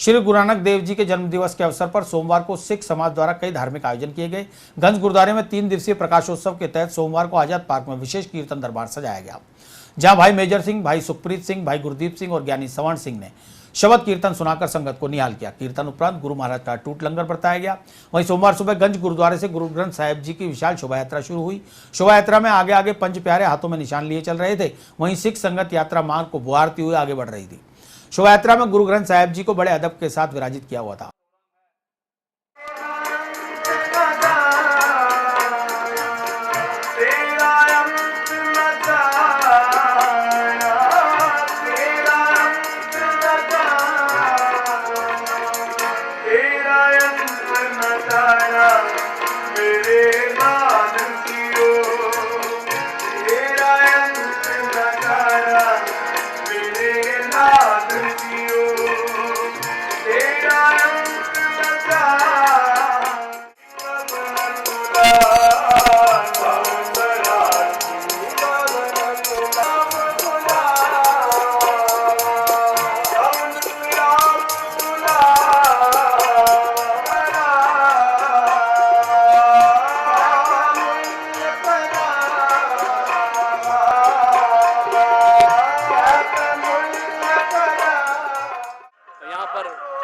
श्री गुरु नानक देव जी के जन्म दिवस के अवसर पर सोमवार को सिख समाज द्वारा कई धार्मिक आयोजन किए गए। गंज गुरुद्वारे में 3 दिवसीय प्रकाशोत्सव के तहत सोमवार को आजाद पार्क में विशेष कीर्तन दरबार सजाया गया, जहां भाई मेजर सिंह, भाई सुखप्रीत सिंह, भाई गुरदीप सिंह और ज्ञानी सवर्ण सिंह ने शबद कीर्तन सुनाकर संगत को निहाल किया। कीर्तन उपरांत गुरु महाराज का टूट लंगर बरताया गया। वहीं सोमवार सुबह गंज गुरुद्वारे से गुरु ग्रंथ साहिब जी की विशाल शोभा यात्रा शुरू हुई। शोभा यात्रा में आगे आगे पंच प्यारे हाथों में निशान लिए चल रहे थे। वहीं सिख संगत यात्रा मार्ग को बुहारती हुई आगे बढ़ रही थी। शोभा यात्रा में गुरु ग्रंथ साहिब जी को बड़े अदब के साथ विराजित किया हुआ था।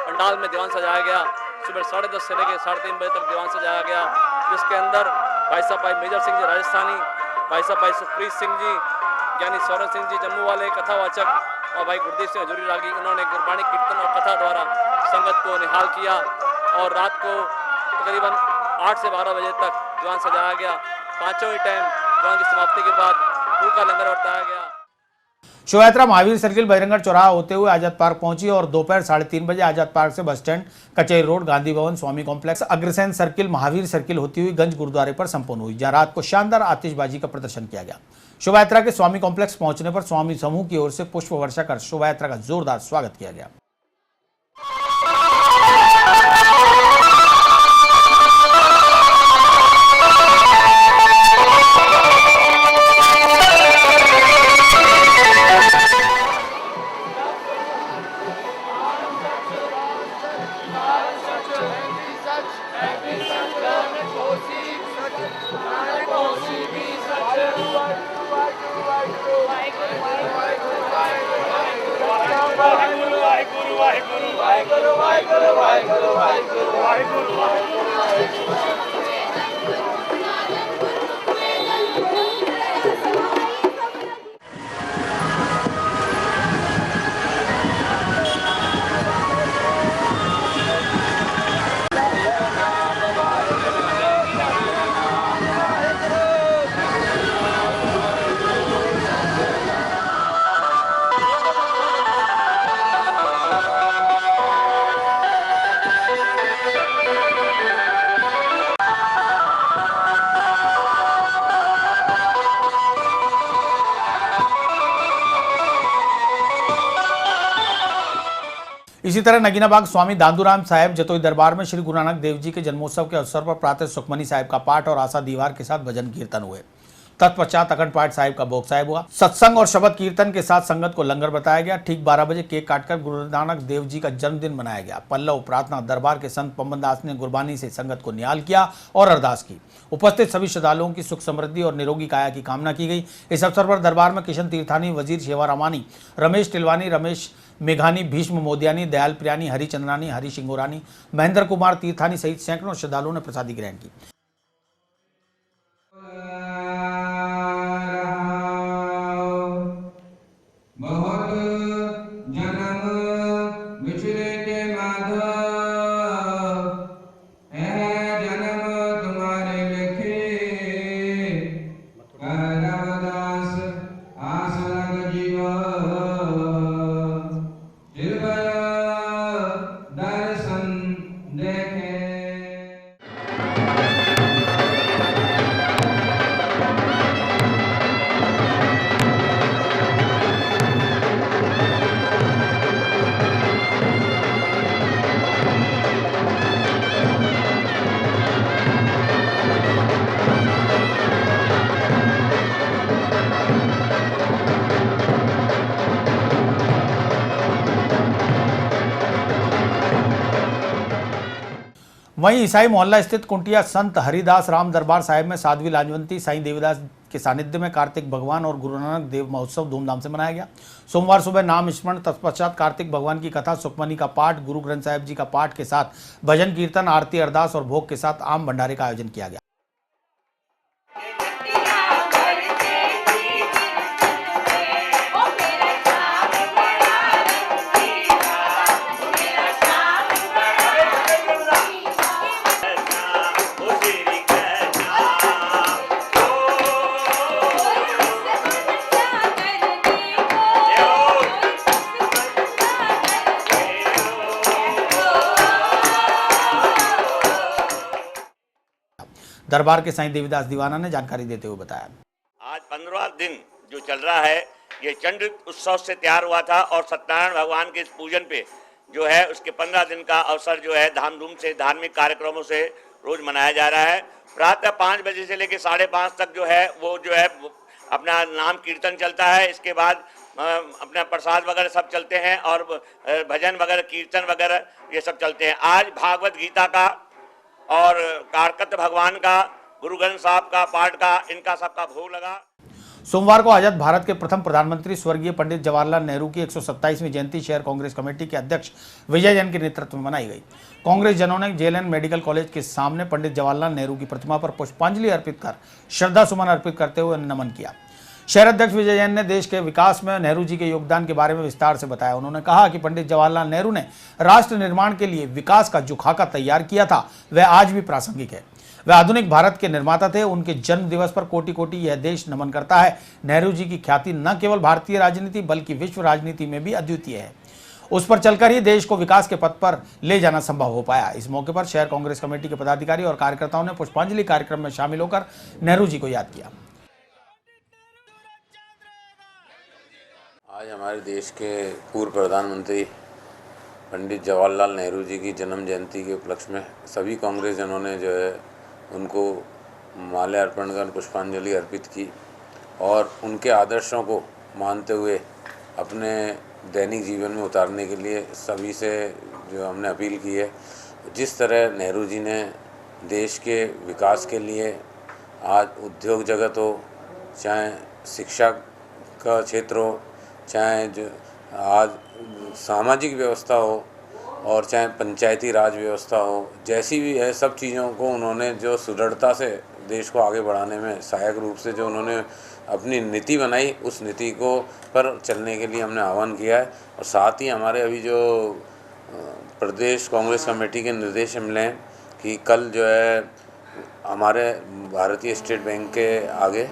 पंडाल में दीवान सजाया गया। सुबह 10:30 से लेकर 3:30 बजे तक दीवान सजाया गया, जिसके अंदर भाई साहब भाई मेजर सिंह जी राजस्थानी, भाई साहब भाई सुखप्रीत सिंह जी, ज्ञानी सवर्ण सिंह जी जम्मू वाले कथावाचक और भाई गुरदीप सिंह हजूरी रागी, उन्होंने गुरबाणी कीर्तन और कथा द्वारा संगत को निहाल किया। और रात को तकरीबन 8 से 12 बजे तक दीवान सजाया गया। पाँचों ही टाइम दीवान की समाप्ति के बाद फूल का लंगर बरताया गया। शोभा यात्रा महावीर सर्किल, बजरंगगढ़ चौराहा होते हुए आजाद पार्क पहुंची और दोपहर 3:30 बजे आजाद पार्क से बस स्टैंड, कचहरी road, Gandhi Bhawan, Swami complex, Agrasen circle, Mahavir circle होती हुई गंज गुरुद्वारे पर संपन्न हुई, जहां रात को शानदार आतिशबाजी का प्रदर्शन किया गया। शोभा यात्रा के स्वामी कॉम्प्लेक्स पहुंचने पर स्वामी समूह की ओर से पुष्प वर्षा कर शोभा यात्रा का जोरदार स्वागत किया गया। इसी तरह नगीनाबाग स्वामी दादूराम साहेब जतोई दरबार में श्री गुरु नानक देव जी के जन्मोत्सव के अवसर पर प्रातः सुखमनी साहिब का पाठ और आशा दीवार के साथ भजन कीर्तन हुए। तत्पश्चात अखंड पाठ साहिब का भोग साहिब हुआ। सत्संग और शबद कीर्तन के साथ संगत को लंगर बताया गया। ठीक 12 बजे केक काटकर गुरु नानक देव जी का जन्मदिन मनाया गया। पल्लव प्रार्थना दरबार के संत पम्बन दास ने गुरबानी से संगत को निहाल किया और अरदास की। उपस्थित सभी श्रद्धालुओं की सुख समृद्धि और निरोगी काया की कामना की गई। इस अवसर पर दरबार में किशन तीर्थानी, वजीर शेवारामानी, रमेश टिलवानी, रमेश मेघानी, भीष्म मोदियानी, दयाल प्रियानी, हरि चंद्रानी, हरि सिंगोरानी, महेंद्र कुमार तीर्थानी सहित सैकड़ों श्रद्धालुओं ने प्रसादी ग्रहण की। दर्शन देखे वहीं ईसाई मोहल्ला स्थित कुंटिया संत हरिदास राम दरबार साहिब में साध्वी लाजवंती साईं देवीदास के सानिध्य में कार्तिक भगवान और गुरु नानक देव महोत्सव धूमधाम से मनाया गया। सोमवार सुबह नाम स्मरण, तत्पश्चात कार्तिक भगवान की कथा, सुखमनी का पाठ, गुरु ग्रंथ साहिब जी का पाठ के साथ भजन कीर्तन, आरती, अरदास और भोग के साथ आम भंडारे का आयोजन किया गया। दरबार के साईं देवीदास दीवाना ने जानकारी देते हुए बताया, आज 15वां दिन जो चल रहा है ये चंड उत्सव से तैयार हुआ था और सत्यनारायण भगवान के इस पूजन पे जो है उसके 15 दिन का अवसर जो है धामधूम से धार्मिक कार्यक्रमों से रोज मनाया जा रहा है। प्रातः 5 बजे से लेकर 5:30 तक जो है वो अपना नाम कीर्तन चलता है। इसके बाद अपना प्रसाद वगैरह सब चलते हैं और भजन वगैरह कीर्तन वगैरह ये सब चलते हैं। आज भागवत गीता का और कार्तिक भगवान का, गुरु ग्रंथ साहब का पाठ का, इनका सबका भोग लगा। सोमवार को आजाद भारत के प्रथम प्रधानमंत्री स्वर्गीय पंडित जवाहरलाल नेहरू की 127वीं जयंती शहर कांग्रेस कमेटी के अध्यक्ष विजय जैन के नेतृत्व में मनाई गई। कांग्रेस जनों ने जेएलएन मेडिकल कॉलेज के सामने पंडित जवाहरलाल नेहरू की प्रतिमा पर पुष्पांजलि अर्पित कर श्रद्धा सुमन अर्पित करते हुए नमन किया। शहर अध्यक्ष विजय जैन ने देश के विकास में नेहरू जी के योगदान के बारे में विस्तार से बताया। उन्होंने कहा कि पंडित जवाहरलाल नेहरू ने राष्ट्र निर्माण के लिए विकास का जो खाका तैयार किया था वह आज भी प्रासंगिक है। वह आधुनिक भारत के निर्माता थे। उनके जन्म दिवस पर कोटि कोटि यह देश नमन करता है। नेहरू जी की ख्याति न केवल भारतीय राजनीति बल्कि विश्व राजनीति में भी अद्वितीय है। उस पर चलकर ही देश को विकास के पथ पर ले जाना संभव हो पाया। इस मौके पर शहर कांग्रेस कमेटी के पदाधिकारी और कार्यकर्ताओं ने पुष्पांजलि कार्यक्रम में शामिल होकर नेहरू जी को याद किया। आज हमारे देश के पूर्व प्रधानमंत्री पंडित जवाहरलाल नेहरू जी की जन्म जयंती के उपलक्ष्य में सभी कांग्रेस जनों ने जो है उनको माल्यार्पण कर पुष्पांजलि अर्पित की और उनके आदर्शों को मानते हुए अपने दैनिक जीवन में उतारने के लिए सभी से जो हमने अपील की है। जिस तरह नेहरू जी ने देश के विकास के लिए आज उद्योग जगत हो, चाहे शिक्षा का क्षेत्र हो, चाहे जो आज सामाजिक व्यवस्था हो और चाहे पंचायती राज व्यवस्था हो, जैसी भी है सब चीज़ों को उन्होंने जो सुदृढ़ता से देश को आगे बढ़ाने में सहायक रूप से जो उन्होंने अपनी नीति बनाई, उस नीति को पर चलने के लिए हमने आह्वान किया है। और साथ ही हमारे अभी जो प्रदेश कांग्रेस कमेटी के निर्देश मिले हैं कि कल जो है हमारे भारतीय स्टेट बैंक के आगे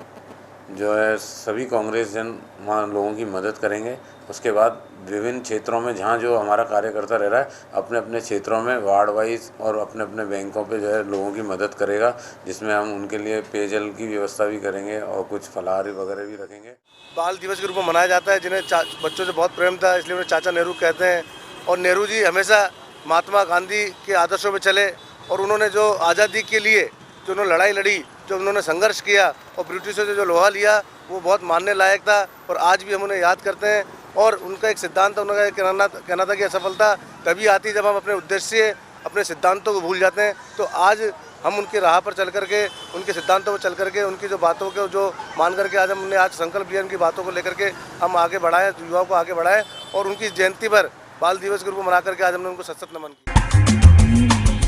जो है सभी कांग्रेस जन वहाँ लोगों की मदद करेंगे। उसके बाद विभिन्न क्षेत्रों में जहाँ जो हमारा कार्यकर्ता रह रहा है अपने अपने क्षेत्रों में वार्ड वाइज और अपने अपने बैंकों पे जो है लोगों की मदद करेगा, जिसमें हम उनके लिए पेयजल की व्यवस्था भी करेंगे और कुछ फलाहारी वगैरह भी रखेंगे। बाल दिवस के रूप में मनाया जाता है, जिन्हें बच्चों से बहुत प्रेम था इसलिए उन्हें चाचा नेहरू कहते हैं। और नेहरू जी हमेशा महात्मा गांधी के आदर्शों में चले और उन्होंने जो आज़ादी के लिए जो उन्होंने लड़ाई लड़ी, जो उन्होंने संघर्ष किया और ब्रिटिशों से जो लोहा लिया, वो बहुत मानने लायक था। और आज भी हम उन्हें याद करते हैं। और उनका एक सिद्धांत था, उनका कहना था कि असफलता कभी आती जब हम अपने उद्देश्य, अपने सिद्धांतों को भूल जाते हैं। तो आज हम उनकी राह पर चल करके, उनके सिद्धांतों पर चल करके, उनकी जो बातों को जो मान करके आज हमने आज संकल्प लिया, उनकी बातों को लेकर के हम आगे बढ़ाएं, युवाओं को आगे बढ़ाएं। और उनकी जयंती पर बाल दिवस के रूप में मना करके आज हमने उनको सत नमन किया।